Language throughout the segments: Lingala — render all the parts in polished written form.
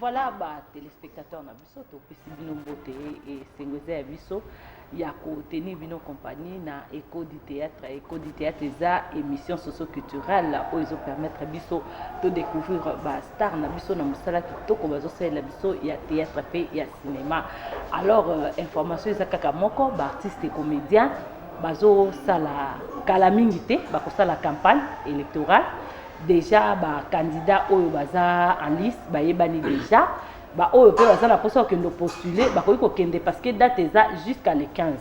Voilà, bah, téléspectateurs na biso to pesi bino mbote et sengweze ya biso ya ko tenir bino compagnie na Écho du théâtre. Écho du théâtre eza émission socio-culturelle où ils ont permettre biso de découvrir ba star na biso na musala kitoko bazo sala biso ya théâtre pe ya cinéma. Alors information eza kaka moko ba artiste et comédien bazo sala kala mingi te ba ko sala campagne électorale. Déjà ba candidat oyo baza en liste ba yebani déjà ba oyo pe baza na posa okende postuler ba koki kokende parce que date eza jusqu'à le 15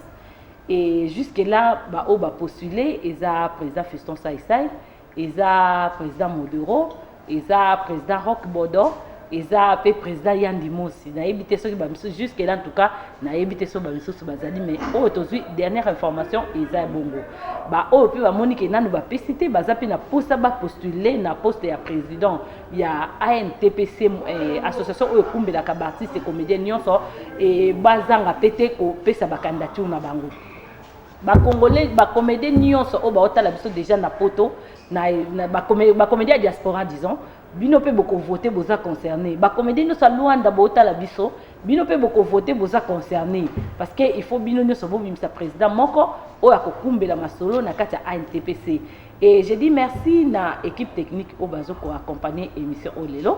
et jusque là ba oyo ba postuler eza président Fiston Saïsaï, eza président Modero, eza président Rock Bodo, eza pe président Yandi Mosi na yebite soki ba miso jusque là en tout cas na yebite so ba miso so bazali mais oyo tozui dernière information eza bongo ba oyo pe ba moni ke nanu ba pesité baza pe na posa ba postuler na poste ya président ya ANTPC association oyo kumbela ka ba artiste comédien nyonso et bazanga pété ko pesa ba candidature na bango ba congolais ba comédien nyonso o ba otala biso déjà na poto na ba comédien diaspora disons bino pe boko voter boza concerné ba comédien nyonso Luanda ba otala biso bino pe boko voter boza concerné parce que il faut bino nyonso bo bimisa président moko o akokumbela masolo na kati ya ANTPC et je dis merci na équipe technique o bazo ko accompagner émission Olelo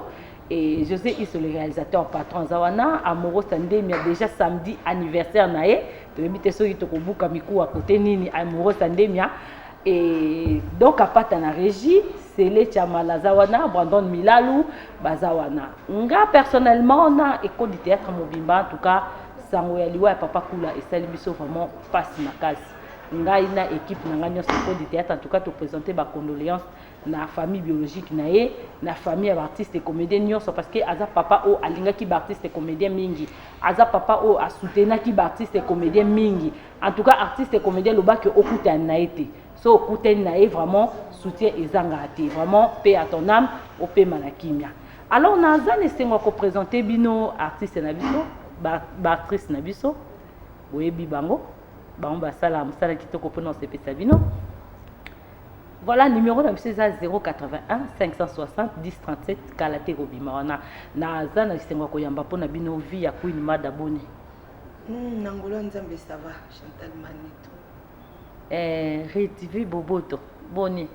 et José Isso le réalisateur patron Zawana Amoro Sandemi a déjà samedi anniversaire nae to ebite so yito ko buka miku à côté nini Amoro Sandemi et donc à pata na régie c'est les Chamala Zawana Brandon Milalou Bazawana nga personnellement na Écho du théâtre Mobimba en tout cas sango ya liwa ya papa kula et sali biso vraiment passe makasi ngai na équipe na nga nyonso Écho du théâtre en tout cas te présenter ba condoléances na famille biologique na ye na famille ya artiste et comédien nyonso parce que aza papa o alingaki ba artiste et comédien mingi aza papa o a soutenaki ba artiste et comédien mingi en tout cas artiste et comédien lobaki okuta na été so okuta na ye vraiment soutien ezanga ate vraiment paix à ton âme au paix malakimia alors naza nesengo ko présenter bino artiste na biso ba actrice na biso oyebi bango bango basala musala kitoko pona sepesa bino. Voilà, numéro de c'est 081 560 10 37 Kalate Robima. Wana na zana kisengo ko yamba pona bino vie ya Queen Mada Boni. Nangolo nzambe ça va Chantal Manito. RTV Boboto Boni.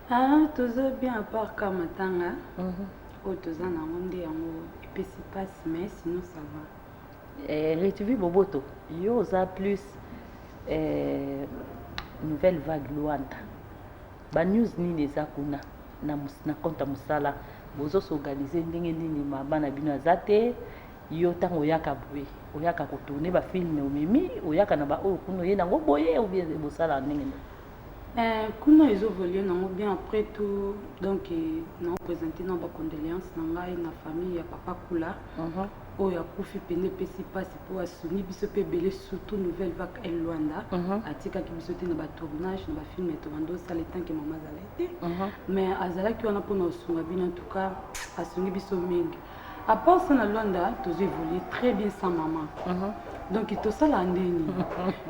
Ah, tozo bien à part Kamatanga. O toza na ngonde yango epesi passe mais sinon ça va. RTV Boboto. Yo za plus nouvelle vague Luanda. Ba news nini eza kuna na konta musala bozo s'organiser ndenge nini mabana bino azate yo tango yaka boye oyaka ko tourner ba film omemi oyaka na ba o kuno ye nango boye ou bien bosala ndenge kuna évolué nango bien après tout donc non présenter nos condoléances na ngai na famille ya papa Kula oyo akufi pene pesi passe po asuni biso pe belé surtout nouvelle vague en Luanda atikaki biso te na ba tournage na ba film to bando sala tant que maman azalaki mais azalaki wana pona osunga bino en tout cas asuni biso mingi à part ça na Luanda tous évolué très bien sans maman donc tout ça là ndeni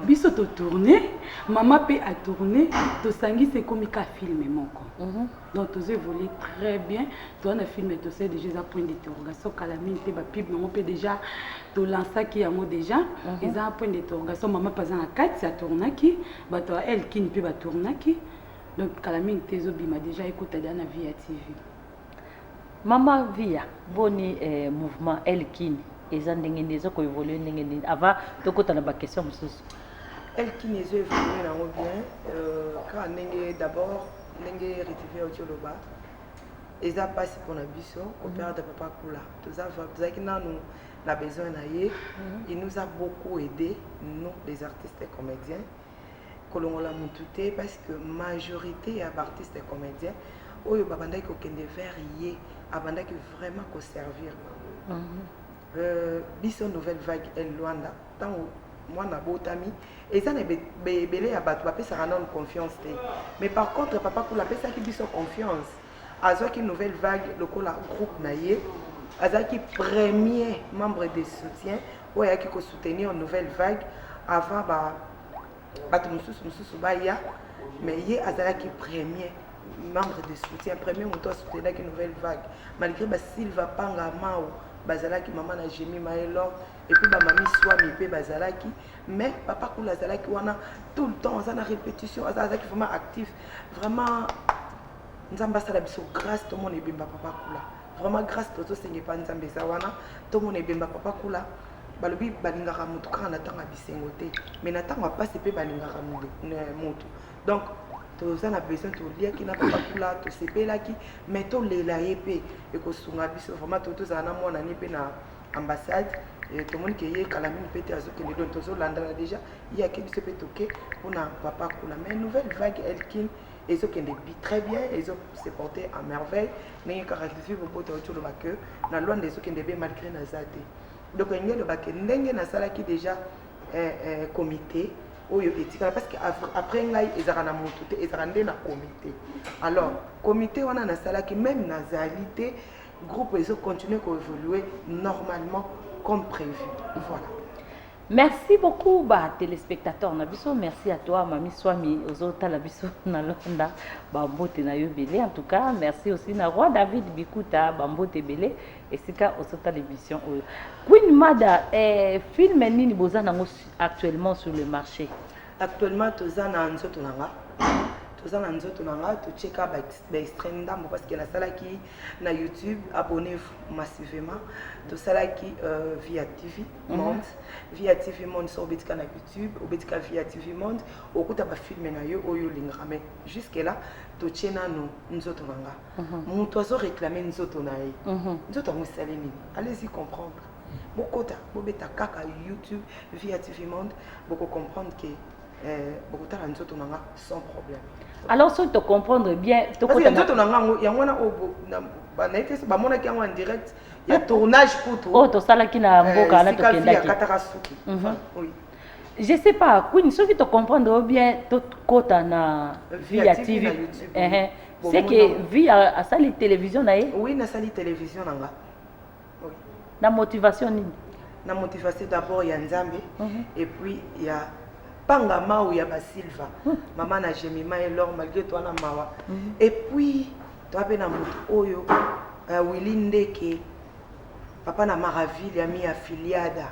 biso to tourner maman pe a tourné to sangi c'est comme un film moko donc tous évolué très bien toi na film to c'est déjà point d'interrogation calamité ba pib non peut déjà to lancer qui yango déjà ils ont un point d'interrogation maman pas en 4 ça tournaki ba to elle qui ne peut pas tournaki donc calamité zo bima déjà écoute na via TV Mama via boni mouvement Elkin eza ndenge ndezo ko évoluer ndenge nini avant tokota na ba question mususu Elkin ezo évoluer nango bien quand ndenge d'abord ndenge retrouver Otioloba eza passe pour na biso au père de papa Kula toza ki nanu na besoin na ye il nous a beaucoup aidé nous les artistes et comédiens kolongola mutute parce que majorité ya artistes et comédiens oyo babandaki kokende vers ye abandaki vraiment ko servir biso nouvelle vague en Luanda tant moi na botami et ça ne belé ya bato bapesaka nanu confiance te mais par contre papa Kula pesaki biso confiance azwaki nouvelle vague lokola groupe na ye azaki premier membre de soutien oyo ayaki ko soutenir nouvelle vague avant bato mususu baya mais ye azalaki premier membre de soutien premier moto a soutenu une nouvelle vague malgré Sylva Panga Mao bazalaki maman na Jemi Maelor et puis ba mami Swami pe bazalaki mais papa Kula zalaki wana tout le temps ça na répétition azalaki vraiment actif vraiment nzamba sala biso grâce tout monde ebemba papa Kula vraiment grâce toto senge pa nzambe za wana tout monde ebemba papa Kula balobi balingaka mutu kaka na tanga bisengo te mais na tanga passe pe balingaka mutu donc toza na besoin to liaki na papa Kula to sepelaki mais to lela yepe ekosunga biso vraiment to za na mona ni pe na ambassade et tout le monde qui est calamine pété à ce que les dons tozo landana déjà il y a qui se peut toquer pour na papa Kula mais nouvelle vague Elkin et ce qui est très bien ils ont se porté à merveille mais caractéristique au pote autour de que na loin des ce qui est bien malgré na zate donc il y a le bac ndenge na sala qui déjà comité oyo etika parce que après ngai ezara mutu te ezara nde na comité alors comité wana na sala qui même na zalité groupe ils ont continué à évoluer normalement comme prévu voilà. Merci beaucoup ba téléspectateurs na biso, merci à toi Mami Swami ozota la biso na londa ba mbote na yo belé en tout cas merci aussi na roi David Bikuta ba mbote belé et sika ozota l'émission oyo. Queen Mada film nini boza nango actuellement sur le marché? Actuellement toza na nzoto nanga to check up extrême ndambo parce que la sala qui na YouTube abonnez-vous massivement to sala qui via TV Monde via TV Monde sur betika na YouTube ou betika via TV Monde okuta ba film na yo oyo lingame jusque là to chena no nzoto nanga mutu azo réclamer nzoto na ye nzoto musali nini allez-y comprendre bokota bobeta kaka YouTube via TV Monde boko comprendre que beaucoup de nzoto nanga sans problème. Alors si tu comprendre bien to ko nzoto nanga ya ngwana o ba na été ba mona ki en direct il y a tournage pour tout oh to sala ki na mboka na to kendaki oui je sais pas Queen ceux qui te comprendre bien to kota na via TV c'est que via à sali télévision na oui na sali télévision nanga oui na motivation nini na motivation d'abord ya Nzambe et puis il y a Panga Maou ya Basilva, maman na Jemi Maelor malgré toi na mawa. Et puis toi ben na mutu oyo Willy Ndeke papa na Maraville ya mi affiliada.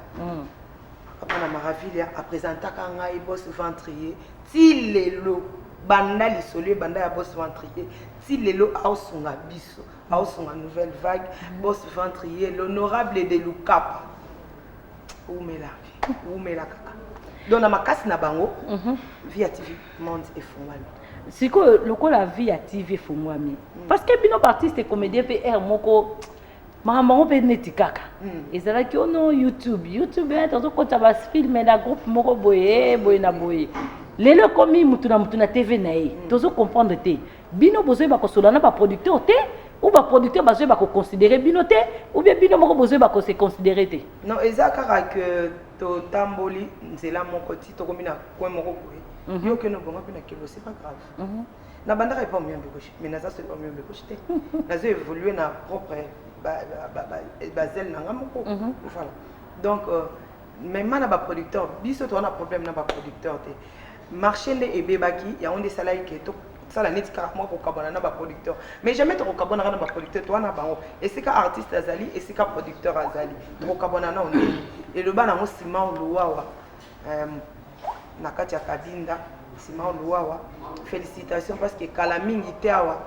Papa na Maraville a présenté kanga i boss ventrier ti lelo banda lisolo banda ya boss ventrier ti lelo ausunga biso ausunga nouvelle vague boss ventrier l'honorable de Lukapa. Oumela kaka. Donc na makasi na bango via TV Monde et Fongwami. Siko lokola via TV Fongwami. Parce que bino artiste comédien pe moko maman pe netikaka. Ezala ki ono YouTube est to ko ta ba film na groupe moko boye na boye. Lelo komi mutu na TV na ye. Tozo comprendre te. Bino bozo ba ko solana ba producteur te ou ba producteur bazo ba ko considérer bino te ou bien bino moko bozo ba ko se considérer te. Non, ezaka que to tamboli nzela moko ti to komina ko moko boye. Yo ke no bonga pe na kilo c'est pas grave. Na bandaka pas mieux de gauche, mais na ça c'est pas mieux de gauche te. Na zo évoluer na propre bazel na ngamoko. Voilà. Donc même na ba producteur, biso to na problème na ba producteur te. Marché ne ebebaki ya on des salariés que to ça la net carrément pour kabona na ba producteur mais jamais to kabona na ba producteur toi na bango et c'est ka artiste azali et c'est ka producteur azali to kabona na on et le bana mo Simon Luwawa na kati ya Kadinda Simon Luwawa félicitations parce que kala mingi tawa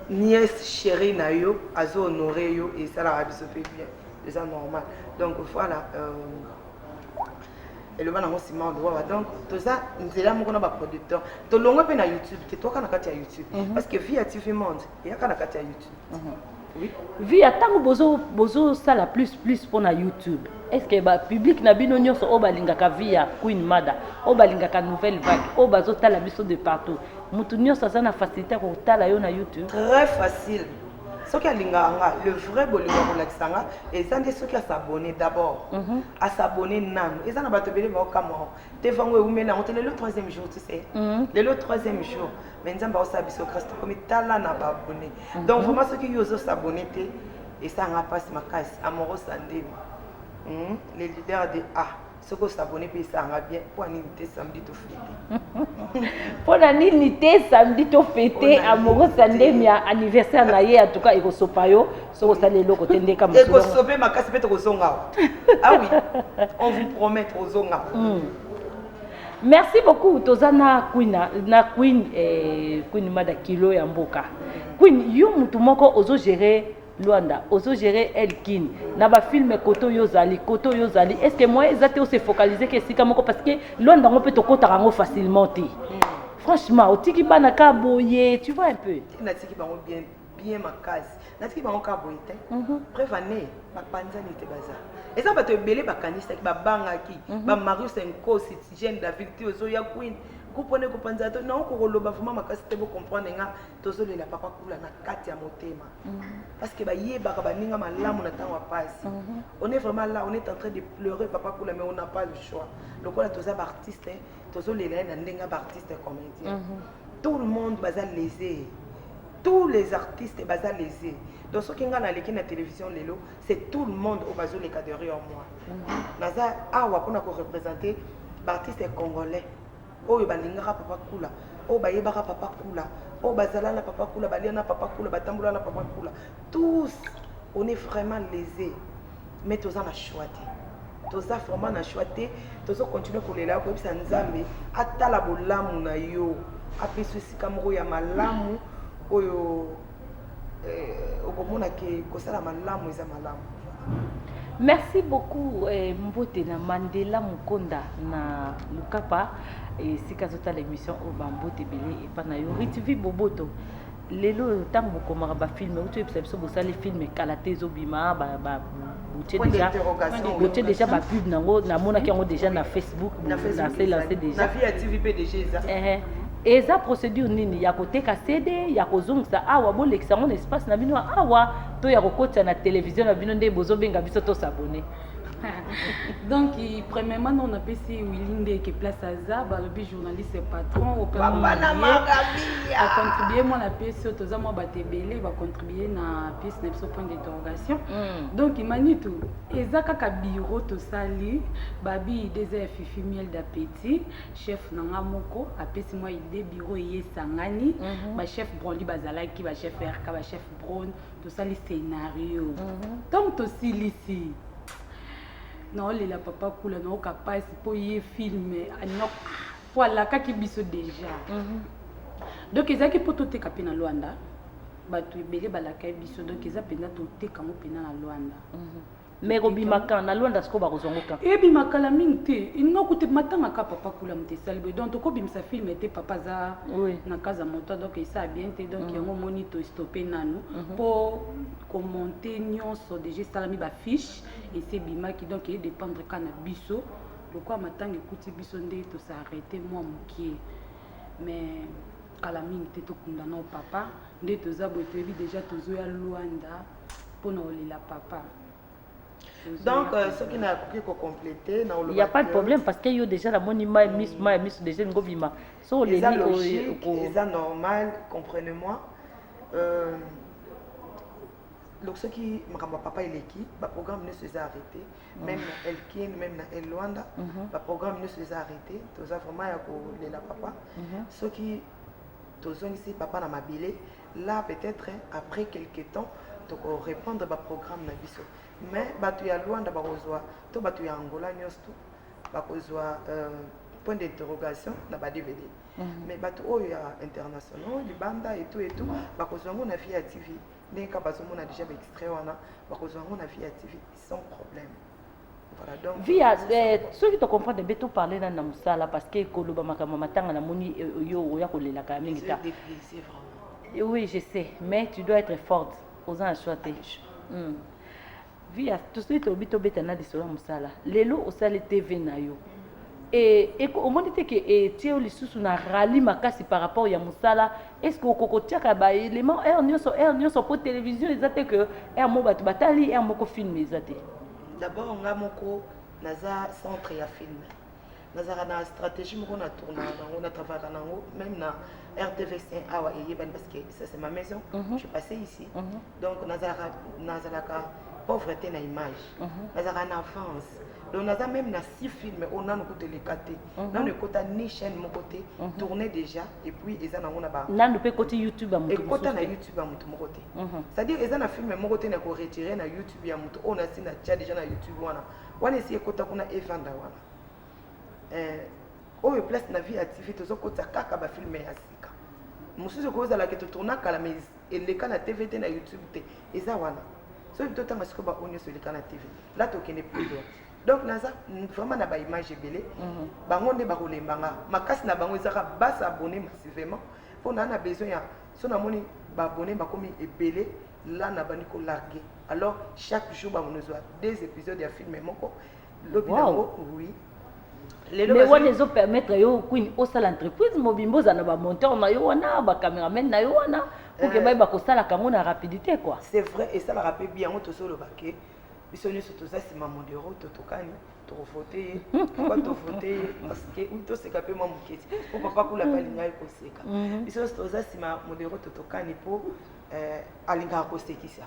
nièce chérie na yo azo honorer yo et ça la biso fait bien c'est normal donc voilà et le bana aussi mal donc tout ça c'est là mon producteur to longo pe na YouTube que toi kana kati ya YouTube parce que via TV Monde il y a kana kati ya YouTube oui via tango bozo ça la plus pour na YouTube est-ce que ba public na bino nyonso o balingaka via Queen Mada o balingaka nouvelle vague o bazo tala biso de partout mutu nyonso ça na facilité ko tala yo na YouTube très facile. Ce qui a le vrai bolingo pour l'accent et ça c'est ceux qui a s'abonné d'abord à s'abonner nan et ça n'a pas te belé ba kamo te vango ou mena on te le troisième jour tu sais le troisième jour mais nzamba osabiso Christ comme tala na ba abonné donc vraiment ceux qui osent s'abonner et ça n'a pas ma casse amoros andemi les leaders de A ce que s'abonner puis ça va bien pour unité samedi tout fêter. Pour l'unité samedi tout fêter amoureux samedi mi anniversaire na ye en tout cas eko sopayo so ça les loko tende comme ça. Eko sope makasi peut ko zonga. Ah oui. On vous promet au zonga. Merci beaucoup tozana Queen na Queen Queen Mada Kilo ya mboka. Queen yo mutu moko ozo gérer Luanda, ozo gérer Elkin. Na ba film koto yozali. Est-ce que moi ezate o se focaliser que sika moko parce que Luanda on peut te kota rango facilement ti. Franchement, otiki bana ka boye, tu vois un peu. Na tiki bango bien makasi. Na tiki bango ka boye te. Prévané ba panzani te bazar. Et ça va te belé ba kanisa ba bangaki, ba Marius Enko, Citizen David ti ozo ya Queen. Comprenez que panzato non ko loba vraiment makasi te bo comprendre nga tozo le la papa kula na kati ya motema. Parce que ba yeba ka baninga malamu na tango pasi. On est vraiment là, on est en train de pleurer papa kula mais on n'a pas le choix. Donc on a tous les artistes, tozo le la na ndenga ba artiste comédien. Tout le monde baza lésé. Tous les artistes baza lésé. Donc ce qui nga na leki na télévision lelo, c'est tout le monde au bazo les cadres en moi. Naza awa pona ko représenter ba artiste congolais. Oh balingaka papa kula, oh bayebaka papa kula, oh bazalana papa kula, baliana papa kula, batambulana papa kula. Tous, on est vraiment lésés. Mais tous en a choisi. Tous a vraiment na choisi. Tous on continue pour les là, comme ça nzambe. Atala bolamu na yo. Apesu sikamoro ya malamu. Oyo, okomona ke kosala malamu eza malamu. Merci beaucoup Mbote na Mandela Mukonda na Lukapa et sika zota l'émission au Mbote belé et pana yo ritivi boboto lelo tango bokomaka ba film ou tu ebiso bosali film kalaté zobima ba botie déjà ba pub nango na mona ki yango déjà na Facebook na c'est lancé déjà na via TV PDG ça eza procédure nini ya koteka CD ya kozongisa awa bolekisa mon espace na bino awa to ya kokota na télévision na bino nde bozobenga biso to s'abonner. Donc premièrement on a pesi Willinde qui place à za balobi journaliste patron au contribuer moi la pièce toza moi batebele va contribuer na pièce na point d'interrogation. Donc imanitu ezaka ka bureau to sali babi des fifi miel d'appétit chef nanga moko apesi moi idée bureau yesangani ba chef Broly bazalaki ba chef RK ba chef Brown to sali scénario. Donc to silisi non les papa kula non capable pour y filmer voilà kaki biso déjà donc ezaki poto te kapina Luanda batu ebele balaka biso donc eza pena to te kango pena na Luanda mais robimaka na Luanda siko ba kozongoka ebimaka la mingi te inokuti matanga ka papa kula mte salbe donc to ko bimisa film était papa za na kaza moto donc ça bien te donc yango moni to stopper nanu pour commenter nyonso déjà salami ba fiche et c'est bimaki donc il dépendre kana biso pourquoi matanga ekuti biso nde to s'arrêter moi mokie mais kala mingi te to kundana au papa nde to za boto ebi déjà to zo ya Luanda pour na olela papa. Donc, ce qui n'a pas pu compléter, il n'y a pas de problème parce qu'il y a déjà la monument mis déjà une gobima. C'est normal, comprenez-moi. Donc, ce qui m'a papa et l'équipe, le programme ne s'est arrêté. Même Elkin, même Luanda, le programme ne s'est arrêté. Tout ça vraiment il la papa. Ce qui tous ici papa n'a mabillé. Là peut-être après quelques temps, donc répondre au programme na biso. Mais batu ya Luanda bakozwa to batu ya Angola nyosto bakozwa point d'interrogation na ba DVD. Mais batu oyo ya international libanda et tout bakozwa mon avis à TV. Dès que bazo mon a déjà extrait wana bakozwa mon avis à TV sans problème. Voilà donc via ceux qui te comprennent de beto parler dans musala parce que koloba makama matanga na moni yo ya kolela ka mingi ta. Oui, je sais, mais tu dois être forte aux ans choisir. Via tout ce qui est obito betana de cela musala lelo osale TV na yo et au monde que et tio lisusu na rali makasi par rapport ya musala est-ce que okokotiaka ba élément nyoso pour télévision ezate que mo batu batali moko film ezate d'abord nga moko naza centre ya film naza na stratégie moko na tourna na travailler nango même na RTVC awa eyebani parce que ça c'est ma maison je suis passé ici donc nazalaka pauvreté na image nazalaka na avance donc on a même 6 films on a côté les côté dans le côté ni chaîne mon côté tourné déjà et puis ils en ont na ba nan peut côté YouTube à mon et côté na YouTube à mon côté c'est-à-dire ils en a film mon côté na ko retirer na YouTube ya mon on a sina déjà na YouTube wana essayer côté kuna evanda wana oyo place na vie activité zo côté kaka ba film ya sika mususu ko za la que tourna kala mais eleka na TV te na YouTube te eza wana so tout temps parce que ba on est sur le canal TV là to kene plus donc naza vraiment na ba image belé bango nde ba kolembanga makasi na bango ezaka bas abonné massivement pour na besoin ya so na moni ba abonné ba komi ebelé là na bani ko larguer alors chaque jour ba on a 2 épisodes ya film moko lobinango oui mais on les a permettre yo queen au sala entreprise mobimbo za na ba monteur na yo wana ba cameraman na yo wana pour que ba ko sala kango na rapidité quoi c'est vrai et ça la rappelle bien on to solo baké bisoni surtout ça c'est maman de route tokani to voter pourquoi to voter parce que on to se capé moi muketi pour papa kula palinga ko seka bisoni surtout ça c'est maman de route tokani pour alinga ko sekisa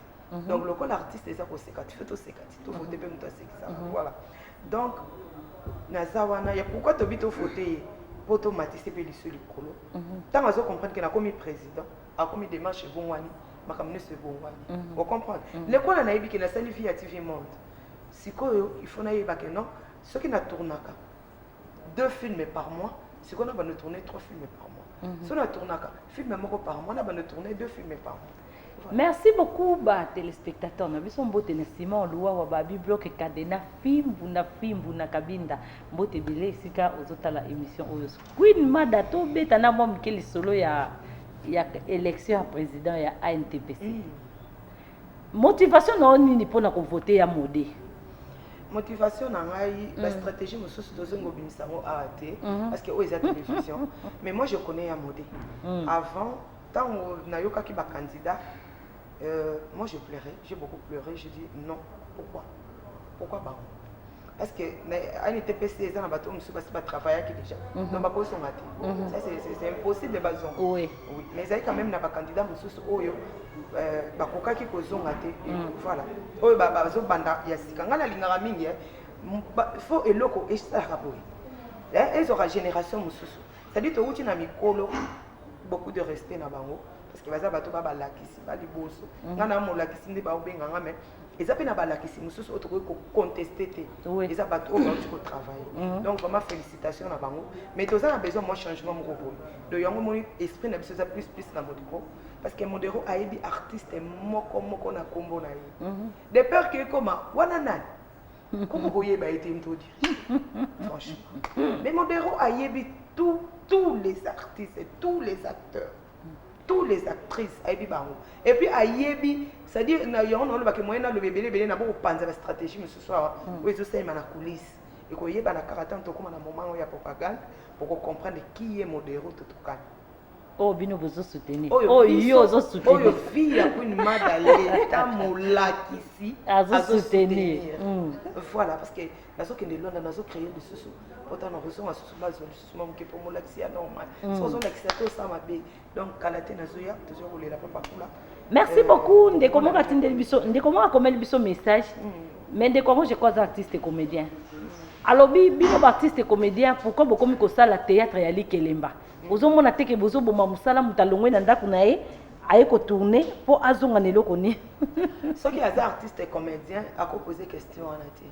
donc le col artiste c'est ça ko seka tu fais to seka tu voter pe muto sekisa voilà donc nazawana ya pourquoi to bito voter pour to matisse pe lisoli kolo tant azo comprendre que na comme président a comme démarche bon wani makamne se bon wani vous comprenez l'école na yebi que na sali vie active monde sikoyo il faut na yeba que non ce qui na tournaka 2 films par mois c'est qu'on a va nous tourner 3 films par mois si on a tournaka film moko par mois on a va nous tourner 2 films par mois. Merci beaucoup ba téléspectateurs na biso mbote na Simon Luwa wa ba bibliothèque Kadena fimbu na kabinda mbote bile sika ozotala émission oyo Queen Mada to beta na mwa mkeli solo ya élection ya président ya ANTPC motivation na nini pona ko voter ya modé motivation na ngai la stratégie mosusu dozongo bimisango arrêté parce que oza télévision mais moi je connais ya modé avant tant na yoka ki ba candidat moi je pleurais, j'ai beaucoup pleuré, je dis non, pourquoi pas parce que à l'ITPC, ils ont pas travailler qui déjà, non pas son matin. Ça c'est impossible de baser. Oui. Oui. Mais il y a quand même un candidat mususu oyo, bakoka qui kozon maté. Voilà. Oyo bazo banda yasika. Ngana lingara mingi, faut eloko et ça raboui. Ils aura génération mususu. C'est-à-dire que tu na mikolo beaucoup de respect na bango. Parce que baza bato ba lakisi ba liboso ngana mo lakisi ndi ba obenga ngame eza pe na ba lakisi mususu otoko ko contester te eza bato o ba ko travailler donc vraiment félicitations na bango mais tous a besoin moi changement mo ko donc yango mo esprit na biso za plus na modero parce que modero a yebi artiste moko na kombo na ye de peur que comment wana nani comment boye ba été introduit franchement mais modero a yebi tous les artistes et tous les acteurs tous les actrices ayebi bango et puis ayebi c'est-à-dire na yo on ba ke moyena le bébé na bo panza la stratégie mais ce soir oui tout ça il na coulisse et ko yeba na karatan to comme na moment ya propagande pour comprendre qui est modéro to tokana oh bino bozo soutenir oh yo zo soutenir oh fille ya Queen Mada l'état molakisi azo soutenir voilà parce que nazo que ne londa nazo créer de sous autant na raison à sous base de moi que pour molakisi normal sans on accepter ça ma bé donc kalate nazo ya toujours rouler la papa kula merci beaucoup ndeko mo katindeli biso ndeko mo akomeli biso message mais ndeko mo je crois artiste et comédien alors bino artiste et comédien pourquoi beaucoup mi ko sala théâtre ya likelemba ozomona teke bozo boma musala mutalongwe na ndako na ye aye ko tourner pour azonga neloko ni ceux qui sont artistes et comédiens à poser question en ati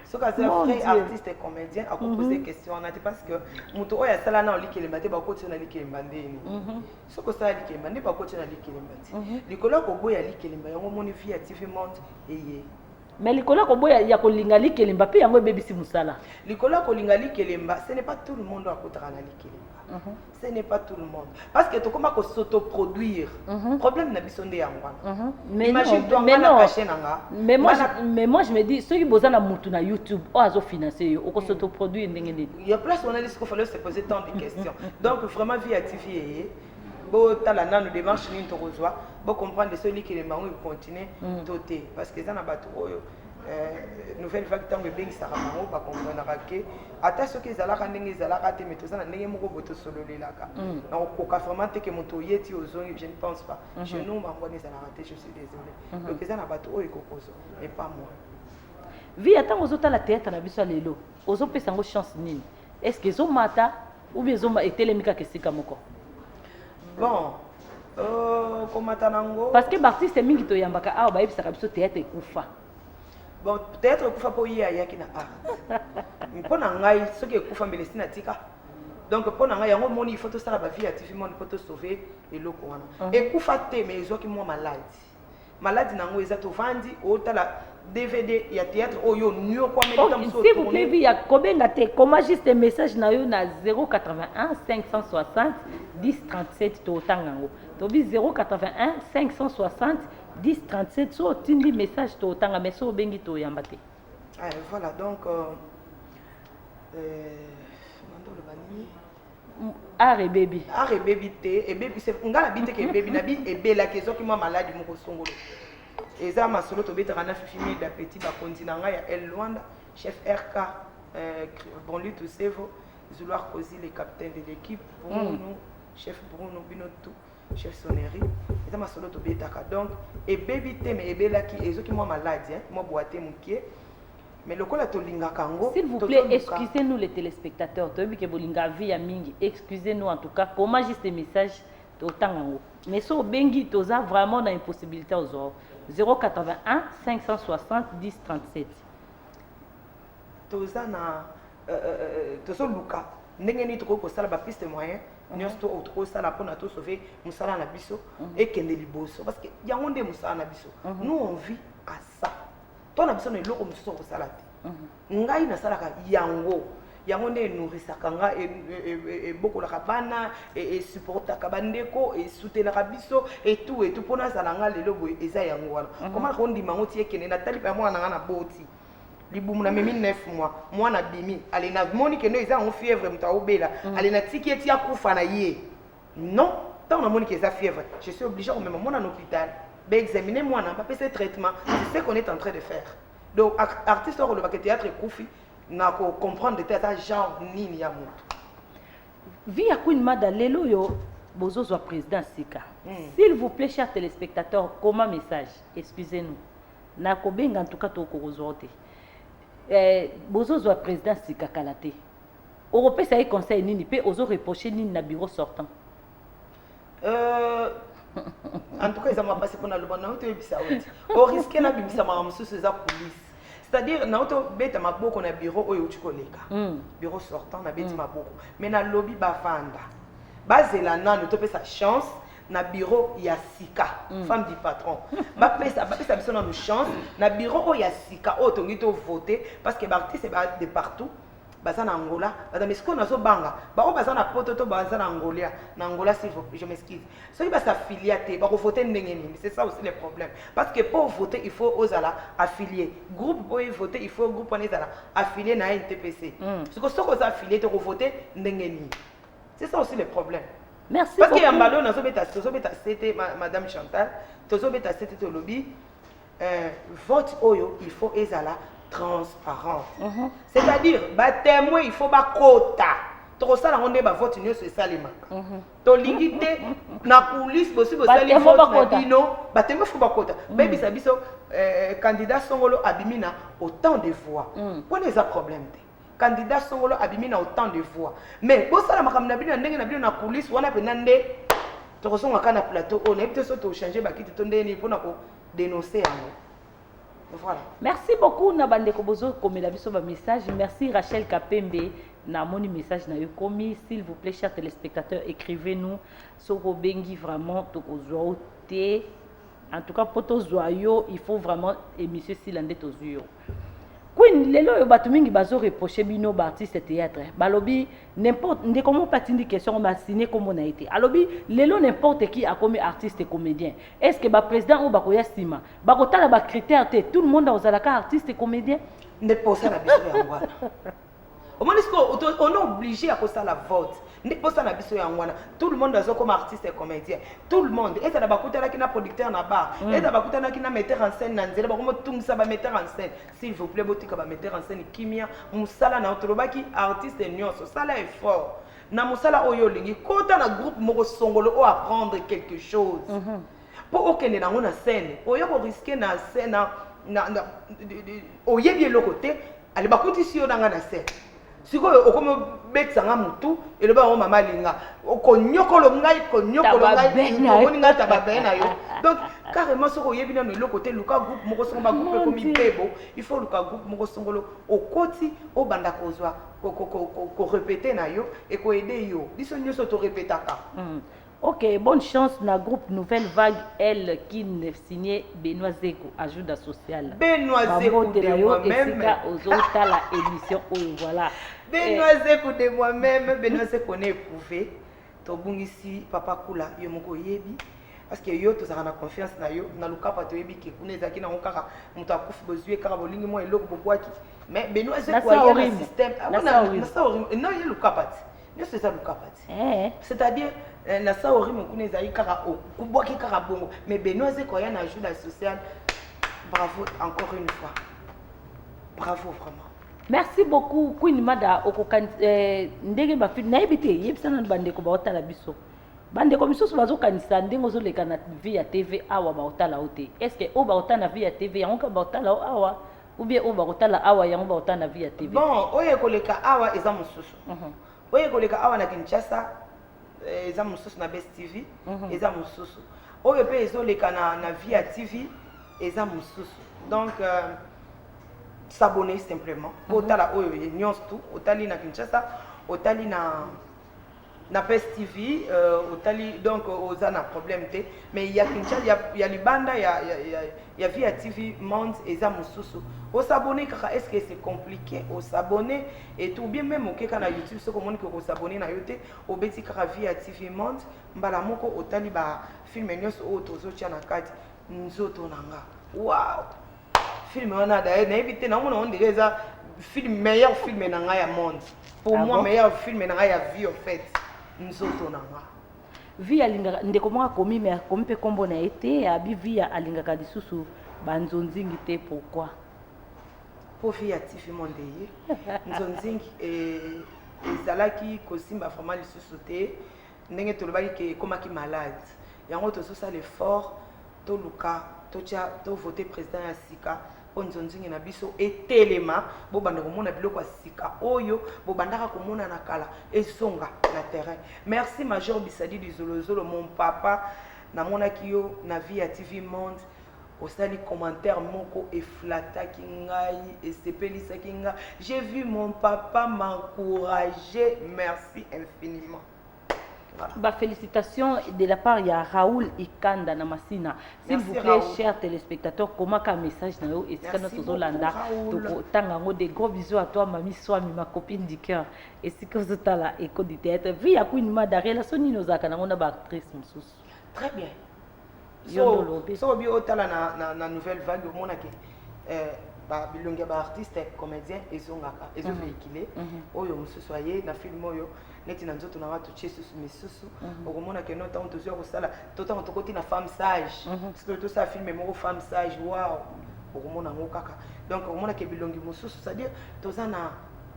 ceux qui sont frères artistes et comédiens à poser question en ati parce que muto oya sala na likelemba te ba ko tsona likelemba ndeni ceux qui sala likelemba ne ba ko tsona likelemba ti likolo ko boya likelemba yango moni vie TV monde eye mais likolo ko boya ya ko linga likelemba pe yango bebisi musala likolo ko linga likelemba ce n'est pas tout le monde à kotara na likelemba ce n'est pas tout le monde parce que tu commences à s'autoproduire problème na bisonde yangwa imagine toi na caché nanga mais moi je me dis ceux qui bossent na mutu na YouTube o azo financer yo o ko s'autoproduire ndenge ndenge il y a place on a dit qu'il fallait se poser tant de questions donc vraiment vie active bo tala nanu démarche ni to reçoit bo comprendre celui qui les marrons continuer doter parce que ça na bato oyo nouvelle vague tant bébé qui sera marrant pas comprendre que ata ce que zalaka ndenge zalaka te mais tout ça na ndenge moko boto solo lelaka donc ko ka vraiment te que moto yeti ozongi je ne pense pas chez nous mangwa ni zalaka te je suis désolé donc ça na bato oyo kokozo et pas moi Vi attends aux autres la théâtre na biso lelo. Ozo pesa ngo chance nini. Est-ce que zo mata ou bien zo ma etelemika kesika moko? Bon, komata nango. Parce que l'artiste mingi to yambaka ah ba ebisa biso théâtre ekufa. Bon, théâtre ekufa po ya yaki na art. Mpona ngai soki ekufa mbelesi na tika. Donc mpona ngai yango moni il faut to sala ba vie active moni pour te sauver eloko wana. Ekufa te mais ezoki mo malade. Malade nango eza to vandi otala DVD ya théâtre oyo nyo kwa melita mso. S'il vous plaît, vi ya kobenga te comment juste un message na yo na 081 560 10 37 to tangango. To bi 081 560 10 37 so tindi message to tanga mais so bengi to yambate. Ah voilà donc mando le banini Are baby. Are baby te et baby c'est ngala bite ke baby na bi ebela ke zoki mo malade moko songolo. Eza masolo to beta kana fifimi da petit ba continent ya El Luanda chef RK bon lui tout sevo Zouloir Kozi le capitaine de l'équipe Bruno chef Bruno Binotou chef sonnerie eza masolo to beta ka donc et baby te mais ebela ki ezoki mo malade hein mo boité mukie. Mais le cola tolinga kango. S'il vous plaît, excusez-nous les téléspectateurs. Tobi bolinga via mingi. Excusez-nous en tout cas. Comment juste des messages totangango. Mais so bengi toza vraiment dans une possibilité aux autres. 081 560 10 37. Toza na tozo luka. Ndenge ni toko sala ba piste moyen. Nyosto otoko sala pona to sauver musala na biso et kende liboso parce que yango nde musala na biso. Nous on vit à ça. Toi na biso na eloko mosusu kosala te ngai nasalaka yango nde nourrisaka nga ebokolaka bana supportaka bandeko soutenaka biso tout mpona azala nga lelo boye eza yango wana komala kondima ngo ti ekende natali pa mwana nga na boti libumu na memi 9 mois mwana bimi ale na moni kende eza yango fièvre moto aobela ale na tiki eti akufa na ye non ntango namoni ke eza fièvre je suis obligé komema mwana na hôpital examiner moi n'a pas fait ce traitement, c'est ce qu'on est en train de faire. Donc artiste au le théâtre Koufi n'a qu'à comprendre de tête genre nini ya moto. Via Queen Mada lelo yo bozo zo président Sika. S'il vous plaît chers téléspectateurs, comment message, excusez-nous. Na ko benga en tout cas to ko rozote. Bozo zo président Sika kalate. Européen ça conseil nini pe ozo reprocher nini na bureau sortant. En tout cas, ils ont passé pour le bon au risque na bimisa ma mususu za police. C'est-à-dire na auto beta maboko na bureau oyo uchikoleka. Bureau sortant na beti maboko. Mais na lobby bafanda. Bazela nanu to pesa chance na bureau ya Sika, femme du patron. Ba pesa biso na chance na bureau ya Sika o tongi to voter parce que l'artiste est de partout. Bazana Angola, mais ce qu'on a banga, bah bazana poto bazana Angola, s'il vous plaît, je m'excuse. Ceux qui va s'affilier, bah voter n'engeni, c'est ça aussi le problème. Parce que pour voter, il faut aux ala affilier. Groupe pour voter, il faut groupe on est ala affilié na NTPC. Ce que ceux qui affiliés de voter n'engeni. C'est ça aussi le problème. Merci. Parce qu'il y a un ballon, c'était Madame Chantal, c'était au lobby. Vote oyo, il faut ezala transparent. C'est-à-dire, bah témoin, il faut ba quota. Trop ça, on est ba vote union sur salima. To limité na police bosi bosali vote na bino, ba témoin faut ba quota. Baby sabiso candidat songolo abimina autant de voix. Quoi est un problème? Candidat songolo abimina autant de voix. Mais bo sala makamna bino ndenge na bino na police wana penande to songa kana plateau on est peut-être to changer ba kiti to ndeni pona ko dénoncer yango. Voilà. Merci beaucoup Nabande Kobozo comme la biso ba message. Merci Rachel Kapembe na moni message na yo komi. S'il vous plaît chers téléspectateurs, écrivez-nous sur Bengi vraiment to kozwa té. En tout cas pour to zoyo, il faut vraiment émission silande to zoyo. Queen lelo yo batu mingi bazo reprocher bino ba artiste théâtre. Balobi n'importe ne comment pas une question on m'a signé comme on a été. Alobi lelo n'importe qui a comme artiste et comédien. Est-ce que ba président ou ba koya stima ba kotala ba critère tout le monde a ozalaka artiste et comédien ne pas ça na biso ya ngwana. Au moins on est obligé à cause la vote. Ne pas ça na biso ya ngwana. Tout le monde a comme artiste et comédien. Tout le monde et ça na ba kotala ki na producteur na bar. Et ça ba kotala ki na metteur en scène na nzela ba komo tung ça ba metteur en scène. S'il vous plaît botika ba metteur en scène kimia musala na otolobaki artiste nyonso sala effort. Na musala oyo lingi kota na groupe moko songolo o apprendre quelque chose. Pour okende na ngona scène, oyo ko risquer na scène oyebi eloko te ale bakutisi yo nanga na se sikoyo okomi obekisanga mutu eloba yango mama alinga okonyokolo ngai omoni ngai tababe na yo donc carrément soki oyebi nano eloko te luka groupe moko songo bagroupe ekomi pebo il faut luka groupe moko songolo okoti obanda kozwa korepete na yo ekoede yo biso nyonso torepetaka. Ok, bonne chance na groupe Nouvelle Vague, elle qui ne signait Benoît Zeko, ajuda social. Benoît Zeko de moi-même. La émission, voilà. Benoît Zeko de moi-même, Benoît Zeko n'est éprouvé. Tobungisi papa kula yo moko yebi parce que yo tozaka na confiance na yo na luka pa toyebi ke kuna ezaki na okaka mutu akufi bozue kaka bolingi mo eloko bobwaki mais Benoît Zeko ya na système na sa non il luka pati. C'est ça le capati. C'est-à-dire la saori mon kuna ezali kaka kubwaki kaka bongo mais Benoît Zeko ya na ajuda social. Bravo encore une fois. Bravo vraiment. Merci beaucoup Queen Mada okokan ndenge ba fi na ebite yebisana bandeko ba otala biso. Bandeko misusu bazokanisa ndenge ozoleka na via TV awa ba otala ote. Est-ce que o ba otala via TV yango ba otala awa ou bien o ba otala awa yango ba otala via TV? Bon, oye koleka awa eza mususu. Oye koleka awa na Kinshasa eza mususu na Best TV eza mususu. Oye pe ezoleka na via TV eza mususu. Donc s'abonner simplement. Otala oyo nyonso tout, otali na Kinshasa, otali na Best TV, otali donc oza na problème te, mais il y a Kinshasa, il y a Libanda, il y a via TV Monde eza mususu. Au s'abonner car est-ce que c'est compliqué au s'abonner et tout bien même au na YouTube ce comment que au s'abonner na yote au beti car via TV Monde mbala moko otali ba film nyonso o tozo tia na kati nzoto nanga. Wow. Film on a d'ailleurs na éviter na on dirait ça film meilleur film nanga ya monde. Pour moi meilleur film nanga ya vie en fait. Nzoto nanga. Via alinga ndeko mwa komi mais komi pe kombo na été abi via alinga ka disusu banzonzingi te pourquoi? Pour via TV Monde nzonzingi ezalaki kosimba vraiment lisusu te ndenge tolobaki ke komaki malade yango tozosa l'effort toluka totia to voter président ya sika po nzonzingi na biso etelema bobanda komona biloko ya sika oyo bobandaka komona na kala ezonga na terrain. Merci Major Bisadi du Zolozolo mon papa namonaki yo na via TV Monde osali commentaire moko eflataki ngai esepelisa kinga. J'ai vu mon papa m'encourager, merci infiniment. Voilà. Bah, félicitations de la part de Raoul Ikanda Namasina. S'il vous plaît, Raoul. Chers téléspectateurs, comment un message et des gros bisous à toi, mamie Swami, ma copine du cœur. Et si que vous êtes là, écho du théâtre, vu à une madare, la sonne nous a actrice. Très bien. So bi otala na nouvelle vague au monde ba bilonga ba artiste comédien ezongaka ezo véhiculer oyo mususu aye na film oyo neti na nzoto na watu chesu misusu okomona ke nota on tozwa kosala tota on tokoti na femme sage parce que ça film moko femme sage wow okomona ngo kaka donc okomona ke bilongi mususu c'est-à-dire toza na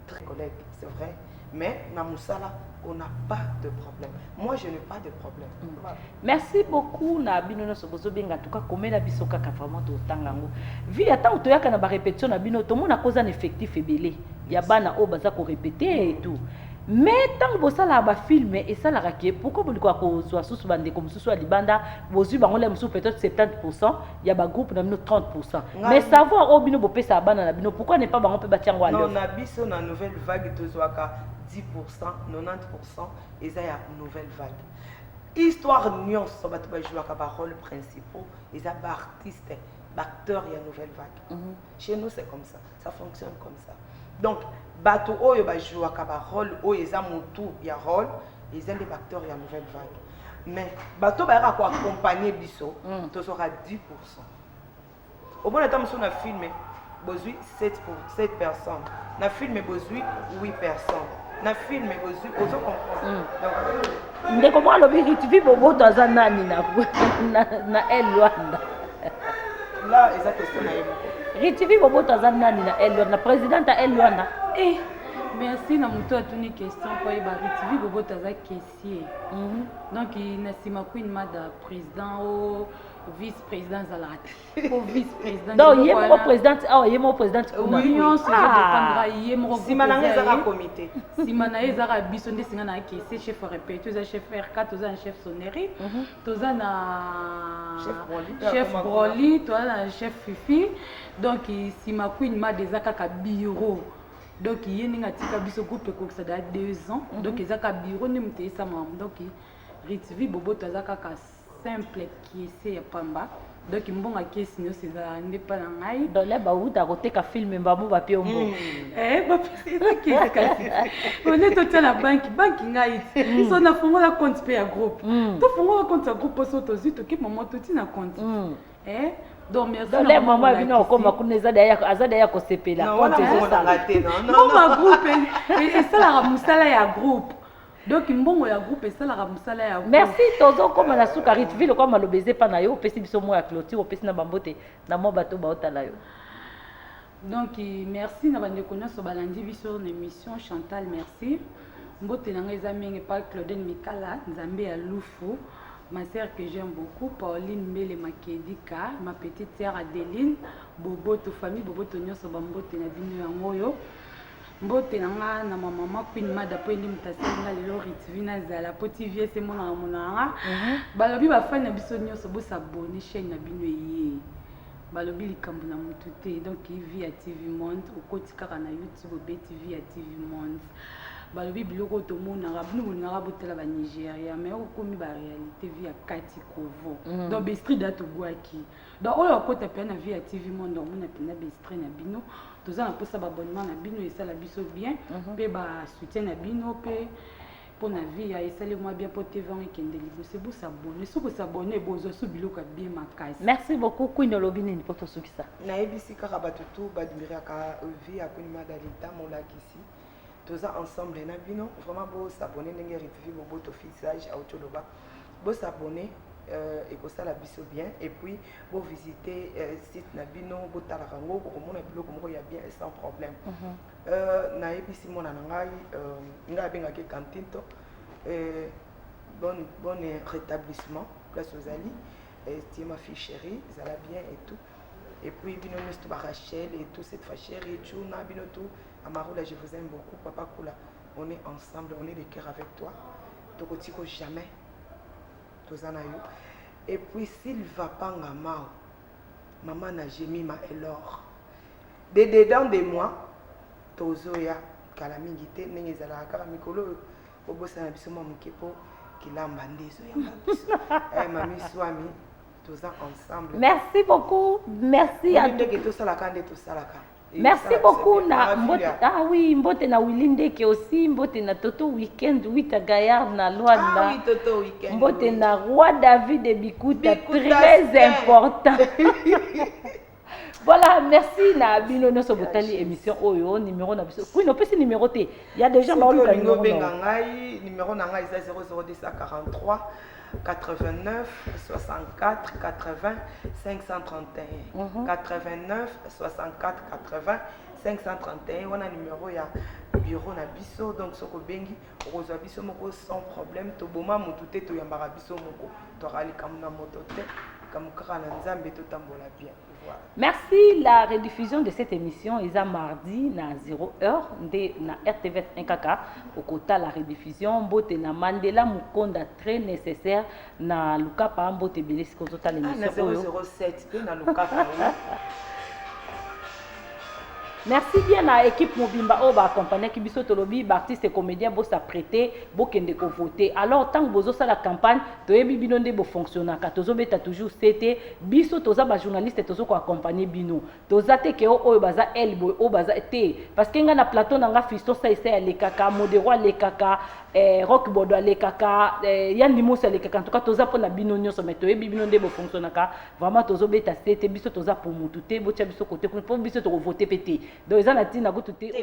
très collègue c'est vrai mais na musala on n'a pas de problème. Moi, je n'ai pas de problème. Voilà. Merci beaucoup. Na bino sobozo benga tuka komela biso kaka vraiment to tangango. Vi ata otoyaka na ba répétition na bino to mona cause un effectif ebelé. Ya bana o baza ko répéter et tout. Mais tant que ça la ba film et ça la raké pourquoi vous quoi ko soit sous bande comme sous soit libanda bozu bango le musu peut-être 70% ya ba groupe na bino 30%. Mais savoir o bino bopé ça bana na bino pourquoi ne pas bango pe batiango à l'heure. Non na biso na nouvelle vague tozwaka 10%, 90% et ça y a nouvelle vague. Histoire nuance, ça va jouer à rôle principaux, et ça va artiste, acteur et nouvelle vague. Chez nous c'est comme ça fonctionne comme ça. Donc bateau oyo ba jouer à rôle, oyo ça mutu ya rôle, ils ont des acteurs et nouvelle vague. Mais bateau ba ko accompagner biso, tu sera 10%. Au bon temps on a filmé, besoin 7 personnes. Na filmé besoin 8 personnes. Na film besoin ozo comprendre. Donc ndeko mwa lobi tu vis bobo toza nani na El Luanda. Là eza question na yebo. Ritivi bobo toza nani na El Luanda, présidente à El Luanda. Merci na muto atuni question pour ba Ritivi bobo toza caissier. Donc na sima Queen Mada président o vice-président Zalati. Pour vice-président. Donc, il y a mon président. Ah, il y a mon président. Oui, on se dépendra. Il y a mon si maintenant ils ont comité. Si maintenant ils ont besoin de signer un qui chef répète, tu as chef R4, tu as un chef sonnerie, tu as un chef Broly, tu as un chef Fifi. Donc, si ma queen m'a des akaka bureau. Donc, il y a un petit groupe qui a 2 ans. Donc, il y a un bureau qui a donc Ritvi Bobo tu as un simple qui est Pamba. Donc, il y a un qui n'est pas un aïe. Donc, là, tu as un film, mais tu as un film. On est tout à la banque, ils sont à fond la compte paye à groupe. Tout fond la compte à groupe pour sauter aussi, tout qui moment tout na compte. Donc merci. Donc les mamans viennent encore ma connaître d'ailleurs qu'on s'est payé la compte. Non, ma groupe et ça la musala ya groupe. Donc mbongo ya groupe et ça la musala ya groupe. Merci tozo comme la soukarit ville comme le baiser pas na yo pesi biso mo ya clôture opesi na bambote na mo bato ba otala yo. Donc merci na bande connaisse balandi biso na émission Chantal merci. Mbote na ngai zamenge pa Claudine Mikala Nzambe ya Lufu. Ma sœur que j'aime beaucoup, Pauline Mbele Makedika, ma petite sœur Adeline, Bobo, toute famille, Bobo, Tonio, Sobambote, na bino yangoyo. Mbote na nga na maman Queen Mada po ndi mutasenga lelo ritvina zala poti vie c'est mon amonanga. Balobi ba fan na biso nyoso bo s'abonner chaîne na bino yé. Balobi likambo na mutu te donc via TV Monde okoti kaka na YouTube be TV ya TV Monde. Balobi biloko to mona rabnu na rabotela ba Nigeria mais okomi ba réalité via Kati Kovo. Donc bestri dato boaki. Donc oyo okota pe na via TV Monde on na pena bestri na bino. Toza na posa ba abonnement na bino et ça la biso bien pe ba soutien na bino pe pour na vie ya esale moi bien pour TV et kende libo c'est beau s'abonner soko s'abonner bozo su biloko bien makasi. Merci beaucoup Queen Olobini ni poto sukisa. Na ebisi kaka batutu badimira ka vie ya Queen Madalita molakisi. Toza ensemble na bino vraiment beau s'abonner ndenge retrouver bobo to visage à Otoloba. Beau s'abonner et que ça la biso bien et puis beau visiter site na bino beau talarango ko mona biloko moko ya bien sans problème. Na ebisi mona ngai nga benga ke kantinto bon rétablissement place aux Ali et ma fille chérie ça va bien et tout et puis bino nesto ba Rachel et tout cette fois chérie tout na bino tout Amaroula je vous aime beaucoup papa Kula on est ensemble on est de cœur avec toi tokotiko jamais tozana yo et puis s'il va pas ngamao maman na Jemima Elor de dedans de moi tozoya kala mingi te ndenge ezalaka kaka mikolo obosana biso mwa moke po kilamba ndezo ya biso mami swami toza ensemble. Merci beaucoup. Merci à tous. Merci beaucoup na mbote oui mbote na Wilinde qui aussi mbote na Toto Weekend 8 à Gaillard na Luanda. Oui Toto Weekend. Mbote na Roi David de Bikuta très important. Voilà, merci na bino no so botali émission oyo numéro na biso. Oui, no pesi numéro té. Il y a des gens ba oluka numéro bengangai numéro na ngai 00243 89 64 80 531 89 64 80 531 wana numéro ya bureau na biso donc soko bengi okozwa biso moko sans problème to boma mutu te to yambaka biso moko to rali kamuna moto te kamukaka na nzambe to tambola bien. Voilà. Merci. La rediffusion de cette émission est à mardi na 0h na RTVS 1kk au kota la rediffusion mbote na Mandela Mukonda très nécessaire na Lukapa mbote belesi ko tota l'émission na 007 pe na Lukapa. Merci bien à l'équipe Mobimba au accompagné qui biso tolobi artiste et comédien bo s'apprêter bo kende ko voter alors tant bozo ça la campagne to yebi bino nde bo fonctionner ka tozo beta toujours c'était biso toza ba journaliste tozo ko accompagner bino toza te ke o baza elbo o baza te parce que nga na plateau na nga fisto ça essaye les kaka modero les kaka rock bodo les kaka yandi mosa les kaka en tout cas toza pour na bino nyoso mais to yebi bino nde bo fonctionner ka vraiment tozo beta c'était biso toza pour mutu te bo tia biso côté pour biso to voter pété. Donc, ils ont dit,